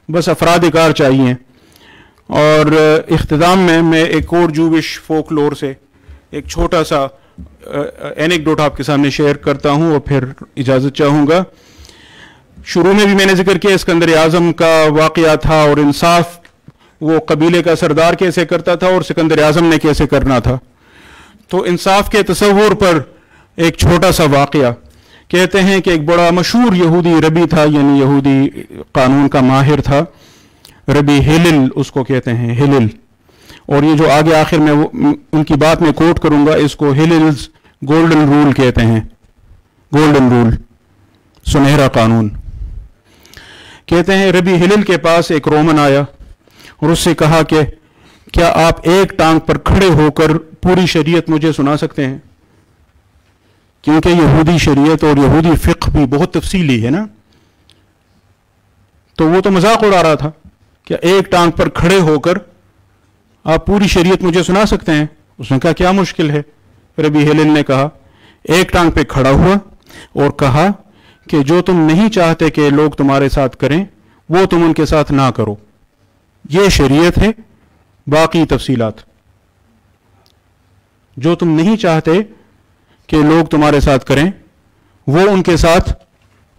بس افراد کار چاہیے. اور اختتام میں ایک اور جوش فوک لور سے ایک چھوٹا سا اینیکڈوٹ آپ کے سامنے شیئر کرتا ہوں اور پھر اجازت چاہوں گا. شروع میں بھی میں نے ذکر کیا اسکندر اعظم کا واقعہ تھا اور انصاف وہ قبیلے کا سردار کیسے کرتا تھا اور سکندر اعظم نے کیسے کرنا تھا. تو انصاف کے تصور پر ایک چھوٹا سا واقعہ. کہتے ہیں کہ ایک بڑا مشہور یہودی ربی تھا, یعنی یہودی قانون کا ماہر تھا, ربی ہلل اس کو کہتے ہیں, ہلل. اور یہ جو آگے آخر میں ان کی بات میں کوٹ کروں گا, اس کو ہللز گولڈن رول کہتے ہیں, گولڈن رول, سنہرا قانون. کہتے ہیں ربی ہلل کے پاس ایک رومن آیا اور اس سے کہا کہ کیا آپ ایک ٹانگ پر کھڑے ہو کر پوری شریعت مجھے سنا سکتے ہیں؟ کیونکہ یہودی شریعت اور یہودی فقہ بھی بہت تفصیلی ہے نا. تو وہ تو مذاق اڑا رہا تھا کہ ایک ٹانگ پر کھڑے ہو کر آپ پوری شریعت مجھے سنا سکتے ہیں. اس نے کہا کیا مشکل ہے؟ ربی ہلل نے کہا, ایک ٹانگ پہ کھڑا ہوا اور کہا کہ جو تم نہیں چاہتے کہ لوگ تمہارے ساتھ کریں وہ تم ان کے ساتھ نہ کرو. یہ شریعت ہے, باقی تفصیلات. جو تم نہیں چاہتے کہ لوگ تمہارے ساتھ کریں وہ ان کے ساتھ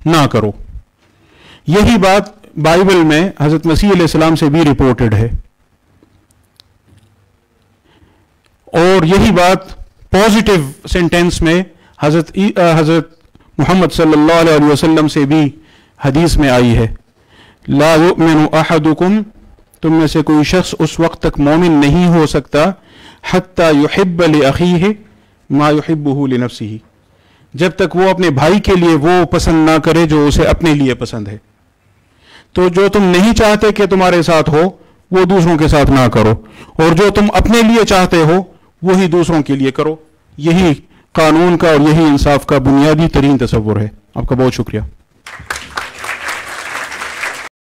نہ کرو. یہی بات بائبل میں حضرت مسیح علیہ السلام سے بھی رپورٹڈ ہے, اور یہی بات پازیٹیو سینٹینس میں حضرت محمد صلی اللہ علیہ وسلم سے بھی حدیث میں آئی ہے. لا یؤمن احدکم, تم میں سے کوئی شخص اس وقت تک مومن نہیں ہو سکتا حتی یحب لاخیہ ما یحبہ لنفسہ, جب تک وہ اپنے بھائی کے لیے وہ پسند نہ کرے جو اسے اپنے لیے پسند ہے. تو جو تم نہیں چاہتے کہ تمہارے ساتھ ہو وہ دوسروں کے ساتھ نہ کرو, اور جو تم اپنے لیے چاہتے ہو وہی دوسروں کے لیے کرو. یہی قانون کا اور یہی انصاف کا بنیادی ترین تصور ہے. آپ کا بہت شکریہ.